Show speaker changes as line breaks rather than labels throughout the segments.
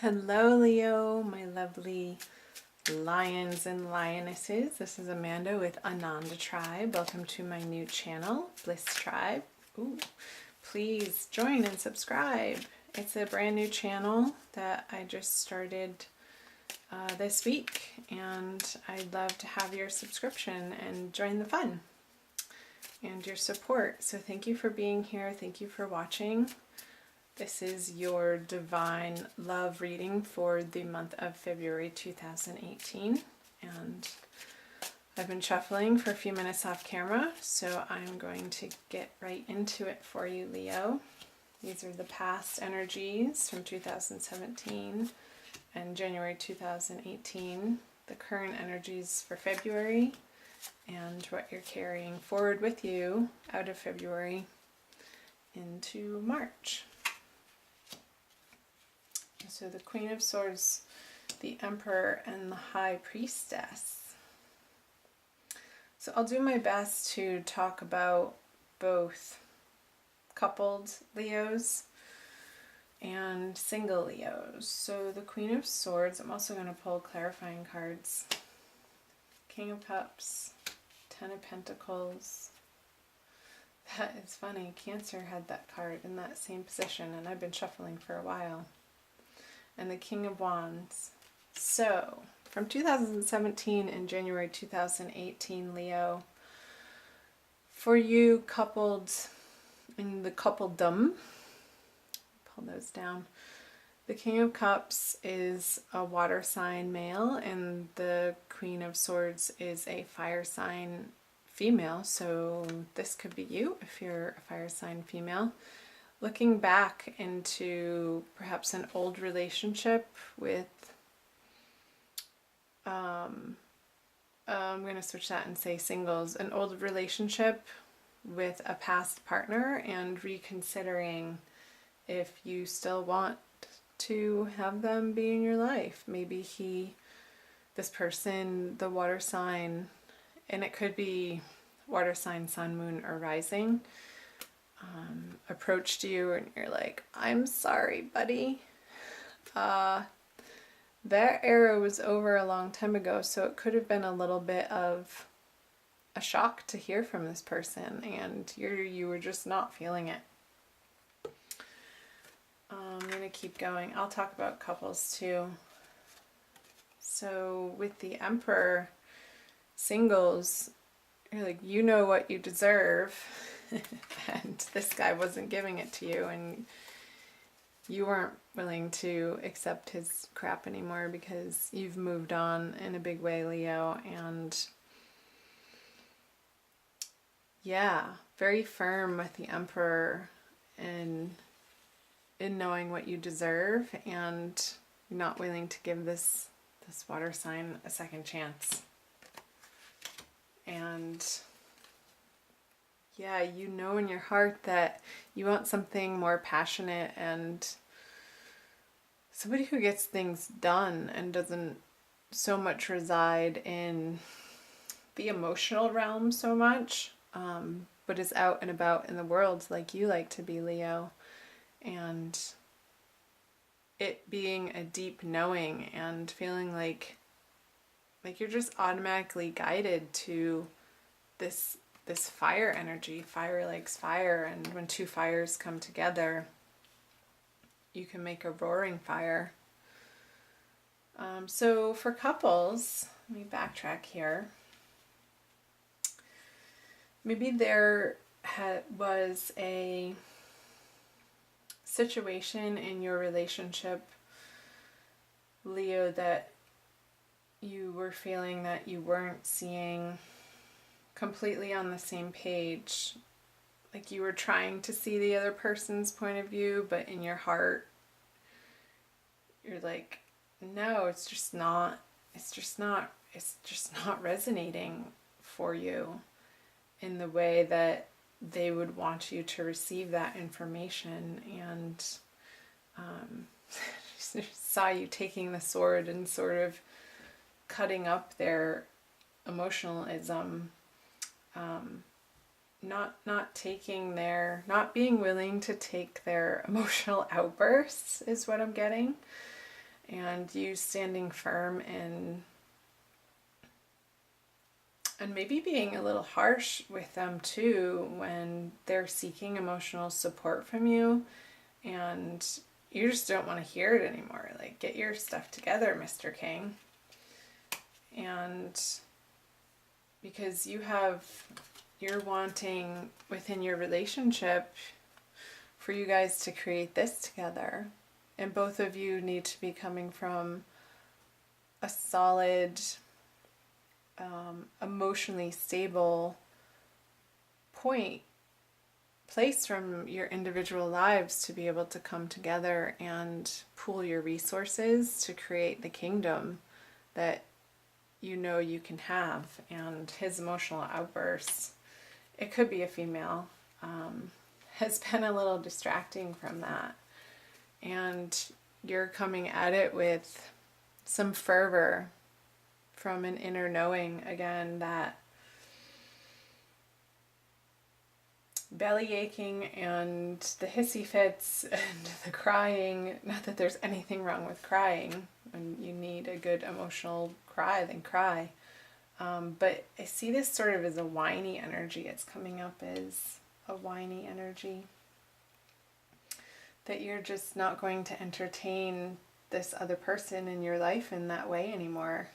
Hello Leo, my lovely lions and lionesses. This is Amanda with Ananda Tribe. Welcome to my new channel, Bliss Tribe. Ooh, please join and subscribe. It's a brand new channel that I just started this week, and I'd love to have your subscription and join the fun and your support. So thank you for being here. Thank you for watching. This is your divine love reading for the month of February 2018, and I've been shuffling for a few minutes off camera, so I'm going to get right into it for you, Leo. These are the past energies from 2017 and January 2018, the current energies for February, and what you're carrying forward with you out of February into March. So the Queen of Swords, the Emperor, and the High Priestess. So I'll do my best to talk about both coupled Leos and single Leos. So the Queen of Swords, I'm also going to pull clarifying cards. King of Cups, Ten of Pentacles. That is funny, Cancer had that card in that same position, and I've been shuffling for a while. And the King of Wands. So, from 2017 and January 2018, Leo, for you coupled in the coupledom, pull those down. The King of Cups is a water sign male, and the Queen of Swords is a fire sign female. So this could be you if you're a fire sign female. Looking back into perhaps an old relationship with, I'm going to switch that and say singles, an old relationship with a past partner, and reconsidering if you still want to have them be in your life. Maybe this person, the water sign, and it could be water sign, sun, moon, or rising, approached you and you're like, I'm sorry, buddy. That era was over a long time ago, so it could have been a little bit of a shock to hear from this person, and you were just not feeling it. I'm going to keep going. I'll talk about couples too. So with the Emperor, singles, you're like, you know what you deserve. And this guy wasn't giving it to you, and you weren't willing to accept his crap anymore because you've moved on in a big way, Leo. And yeah, very firm with the Emperor and in knowing what you deserve, and you're not willing to give this water sign a second chance. And yeah, you know in your heart that you want something more passionate and somebody who gets things done and doesn't so much reside in the emotional realm so much, but is out and about in the world like you like to be, Leo. And it being a deep knowing and feeling like you're just automatically guided to this fire energy. Fire likes fire, and when two fires come together, you can make a roaring fire. So for couples, let me backtrack here. Maybe there was a situation in your relationship, Leo, that you were feeling that you weren't seeing completely on the same page. Like you were trying to see the other person's point of view, but in your heart you're like, no, it's just not resonating for you in the way that they would want you to receive that information. And saw you taking the sword and sort of cutting up their emotionalism, not being willing to take their emotional outbursts is what I'm getting. and you standing firm and maybe being a little harsh with them too when they're seeking emotional support from you and you just don't want to hear it anymore. Like, get your stuff together, Mr. King. And because you're wanting within your relationship for you guys to create this together. And both of you need to be coming from a solid, emotionally stable place from your individual lives to be able to come together and pool your resources to create the kingdom that you know you can have. And his emotional outbursts, it could be a female, has been a little distracting from that. And you're coming at it with some fervor from an inner knowing, again, that belly aching and the hissy fits and the crying, not that there's anything wrong with crying. When you need a good emotional cry, then cry. But I see this sort of as a whiny energy. It's coming up as a whiny energy. That you're just not going to entertain this other person in your life in that way anymore.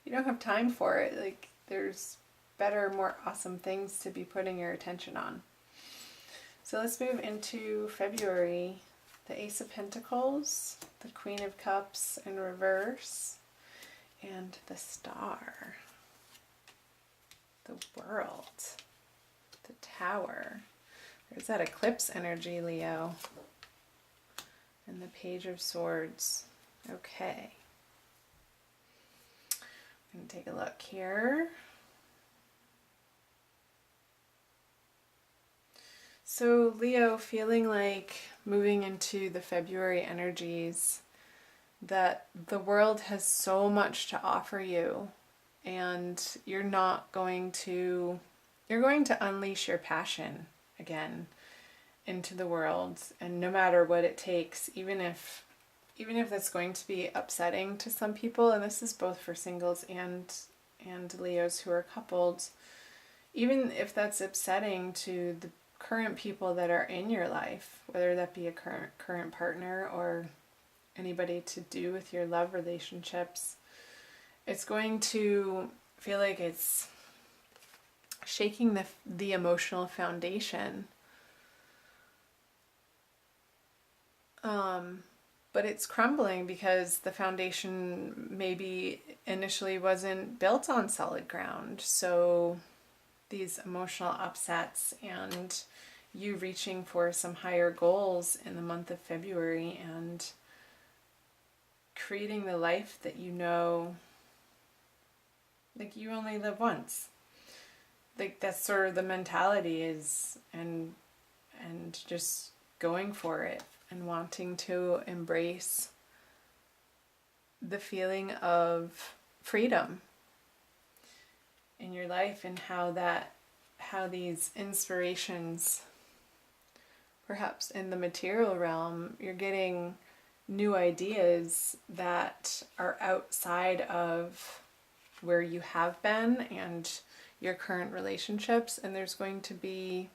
You don't have time for it. Like, there's better, more awesome things to be putting your attention on. So let's move into February. The Ace of Pentacles, the Queen of Cups in reverse, and the Star. The World. The Tower. There's that eclipse energy, Leo. And the Page of Swords. Okay. I'm going to take a look here. So Leo, feeling like moving into the February energies, that the world has so much to offer you, and you're going to unleash your passion again into the world, and no matter what it takes, even if that's going to be upsetting to some people, and this is both for singles and Leos who are coupled, even if that's upsetting to the current people that are in your life, whether that be a current partner or anybody to do with your love relationships, it's going to feel like it's shaking the emotional foundation. But it's crumbling because the foundation maybe initially wasn't built on solid ground. So these emotional upsets and you reaching for some higher goals in the month of February and creating the life that you know, like, you only live once. Like, that's sort of the mentality is, and just going for it and wanting to embrace the feeling of freedom in your life, and how these inspirations, perhaps in the material realm, you're getting new ideas that are outside of where you have been and your current relationships, and there's going to be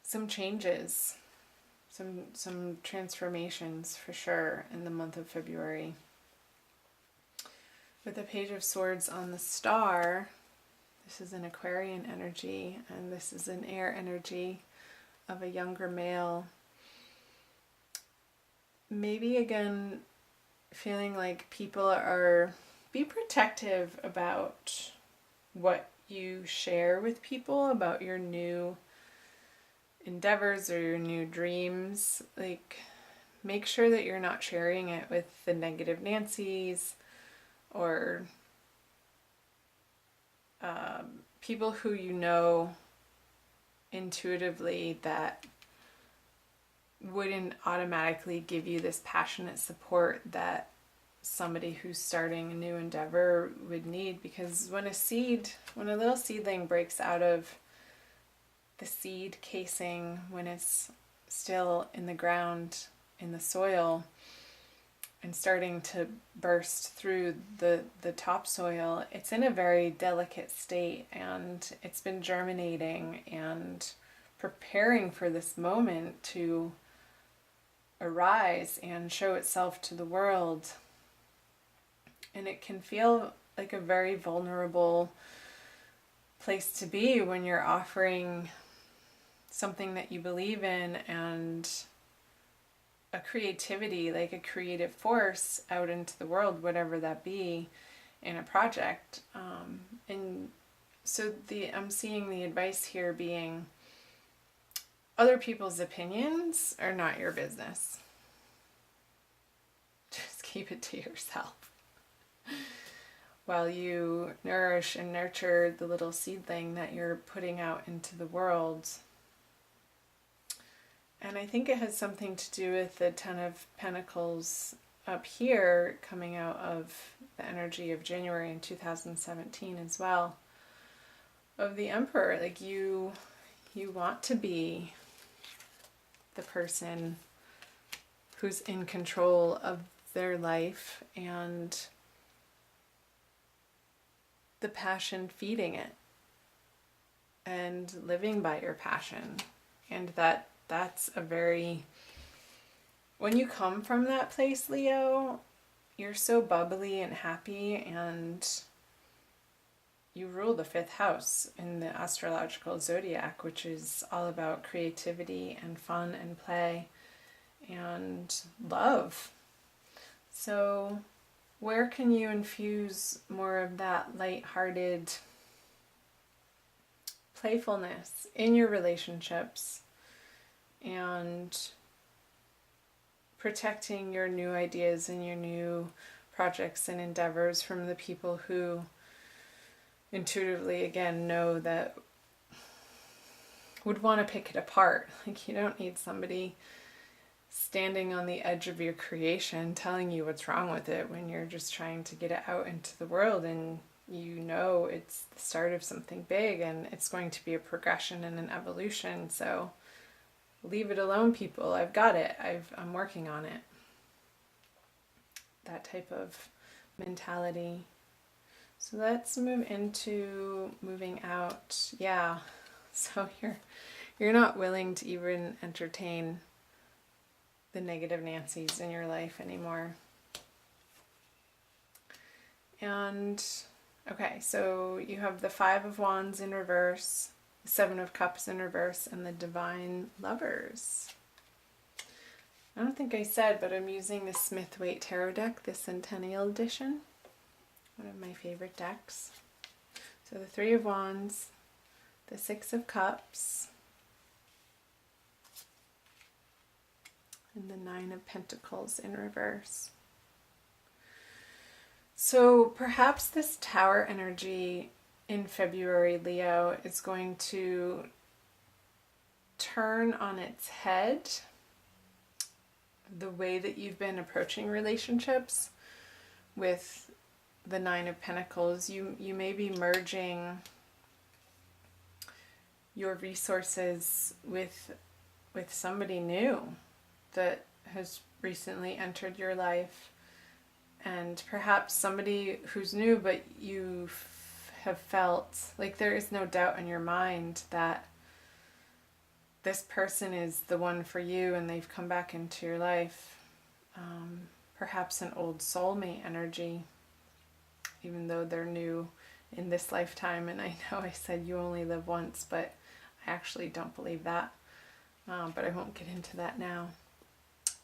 some changes, some transformations for sure in the month of February. With the Page of Swords on the Star, this is an Aquarian energy, and this is an air energy of a younger male. Maybe again, feeling like be protective about what you share with people, about your new endeavors or your new dreams. Like, make sure that you're not sharing it with the negative Nancys or people who you know intuitively that wouldn't automatically give you this passionate support that somebody who's starting a new endeavor would need. Because when a little seedling breaks out of the seed casing, when it's still in the ground, in the soil, and starting to burst through the topsoil, it's in a very delicate state, and it's been germinating and preparing for this moment to arise and show itself to the world. And it can feel like a very vulnerable place to be when you're offering something that you believe in and a creativity, like a creative force out into the world, whatever that be, in a project. And so I'm seeing the advice here being, other people's opinions are not your business. Just keep it to yourself while you nourish and nurture the little seedling that you're putting out into the world. And I think it has something to do with the Ten of Pentacles up here coming out of the energy of January in 2017 as well. Of the Emperor, like you want to be the person who's in control of their life and the passion feeding it and living by your passion. And that's a very, when you come from that place, Leo, you're so bubbly and happy, and you rule the 5th house in the astrological zodiac, which is all about creativity and fun and play and love. So where can you infuse more of that lighthearted playfulness in your relationships and protecting your new ideas and your new projects and endeavors from the people who intuitively, again, know that would want to pick it apart? Like, you don't need somebody standing on the edge of your creation telling you what's wrong with it when you're just trying to get it out into the world, and you know it's the start of something big and it's going to be a progression and an evolution. So leave it alone, people. I've got it. I'm working on it. That type of mentality. So let's move into moving out. Yeah. So you're not willing to even entertain the negative Nancys in your life anymore. And okay, so you have the 5 of Wands in reverse, the 7 of Cups in reverse, and the Divine Lovers. I don't think I said, but I'm using the Smith-Waite Tarot deck, the Centennial Edition. One of my favorite decks. So the 3 of Wands, the 6 of Cups, and the 9 of Pentacles in reverse. So perhaps this Tower energy in February, Leo, is going to turn on its head the way that you've been approaching relationships with the 9 of Pentacles. You may be merging your resources with somebody new that has recently entered your life, and perhaps somebody who's new, but you have felt like there is no doubt in your mind that this person is the one for you and they've come back into your life. Perhaps an old soulmate energy, even though they're new in this lifetime. And I know I said you only live once, but I actually don't believe that. But I won't get into that now.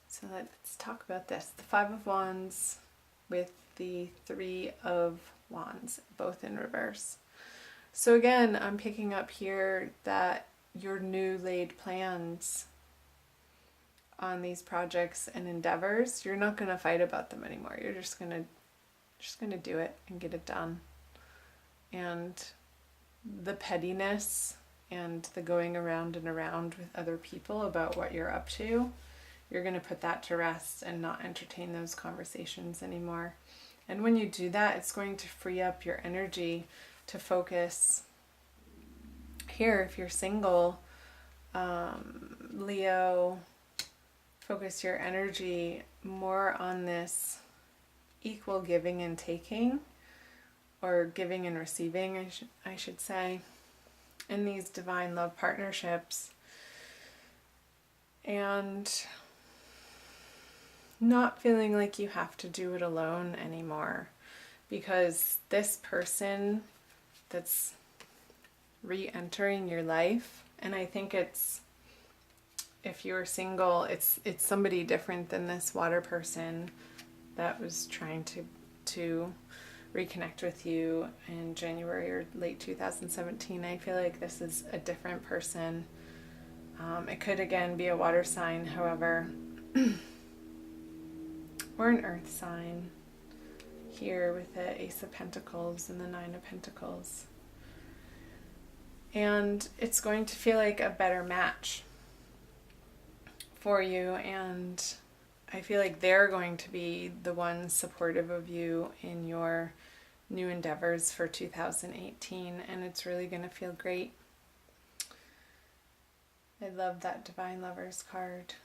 So let's talk about this. The 5 of Wands with the 3 of Wands, both in reverse. So again, I'm picking up here that your new laid plans on these projects and endeavors, you're not going to fight about them anymore. You're just going to do it and get it done. And the pettiness and the going around and around with other people about what you're up to, you're going to put that to rest and not entertain those conversations anymore. And when you do that, it's going to free up your energy to focus. Here, if you're single, Leo, focus your energy more on this equal giving and taking, or giving and receiving, I should say, in these divine love partnerships, and not feeling like you have to do it alone anymore, because this person that's re-entering your life, and I think it's, if you're single, it's somebody different than this water person that was trying to reconnect with you in January or late 2017. I feel like this is a different person. It could again be a water sign, however, or an earth sign here with the Ace of Pentacles and the Nine of Pentacles. And it's going to feel like a better match for you, and I feel like they're going to be the ones supportive of you in your new endeavors for 2018, and it's really going to feel great. I love that Divine Lovers card.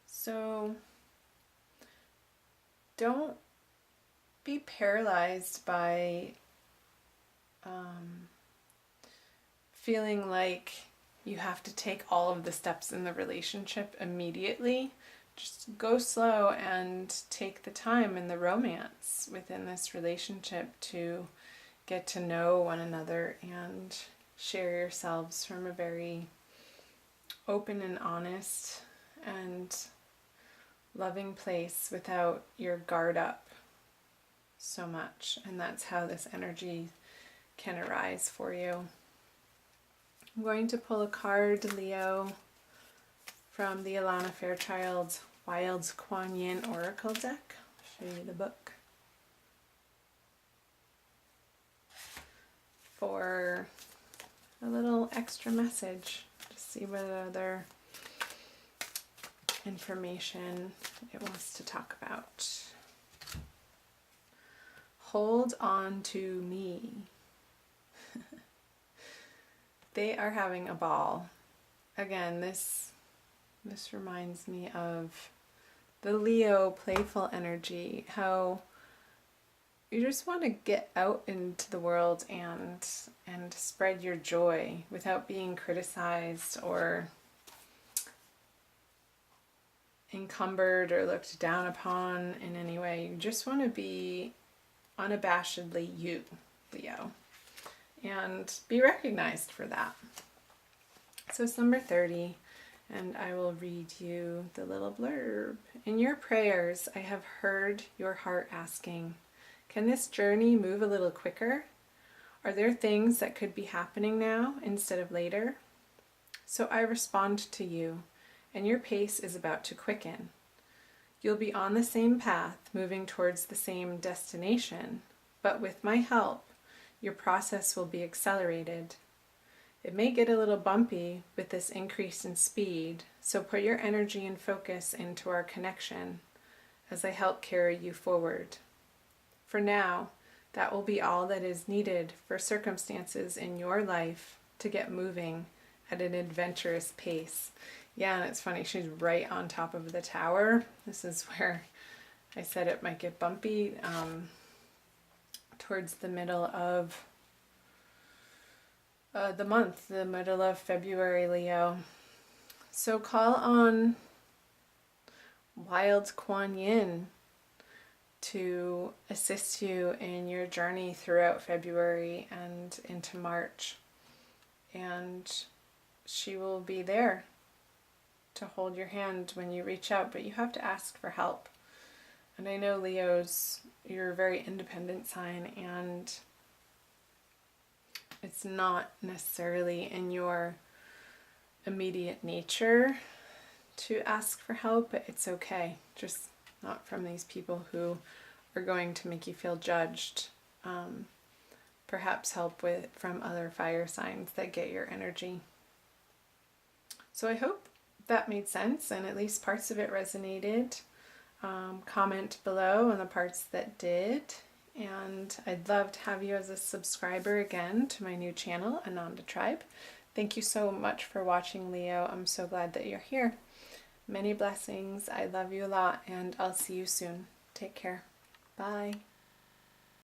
So don't be paralyzed by feeling like you have to take all of the steps in the relationship immediately. Just go slow and take the time in the romance within this relationship to get to know one another and share yourselves from a very open and honest and loving place without your guard up so much. And that's how this energy can arise for you. I'm going to pull a card, Leo, from the Alana Fairchild Wild Kuan Yin Oracle deck. I'll show you the book. For a little extra message, to see what other information it wants to talk about. Hold on to me. They are having a ball. Again, this reminds me of the Leo playful energy, how you just want to get out into the world and spread your joy without being criticized or encumbered or looked down upon in any way. You just want to be unabashedly you, Leo, and be recognized for that. So it's number 30, and I will read you the little blurb. In your prayers, I have heard your heart asking, can this journey move a little quicker? Are there things that could be happening now instead of later? So I respond to you, and your pace is about to quicken. You'll be on the same path, moving towards the same destination, but with my help, your process will be accelerated. It may get a little bumpy with this increase in speed, so put your energy and focus into our connection as I help carry you forward. For now, that will be all that is needed for circumstances in your life to get moving at an adventurous pace. Yeah, and it's funny, she's right on top of the tower. This is where I said it might get bumpy, towards the middle of the month, the middle of February, Leo. So call on Wild Kuan Yin to assist you in your journey throughout February and into March. And she will be there to hold your hand when you reach out, but you have to ask for help. And I know, Leos, you're a very independent sign, and it's not necessarily in your immediate nature to ask for help, but it's okay. Just not from these people who are going to make you feel judged. Perhaps help from other fire signs that get your energy. So I hope that made sense, and at least parts of it resonated. Comment below on the parts that did, and I'd love to have you as a subscriber again to my new channel, Ananda Tribe. Thank you so much for watching, Leo. I'm so glad that you're here. Many blessings. I love you a lot, and I'll see you soon. Take care. Bye.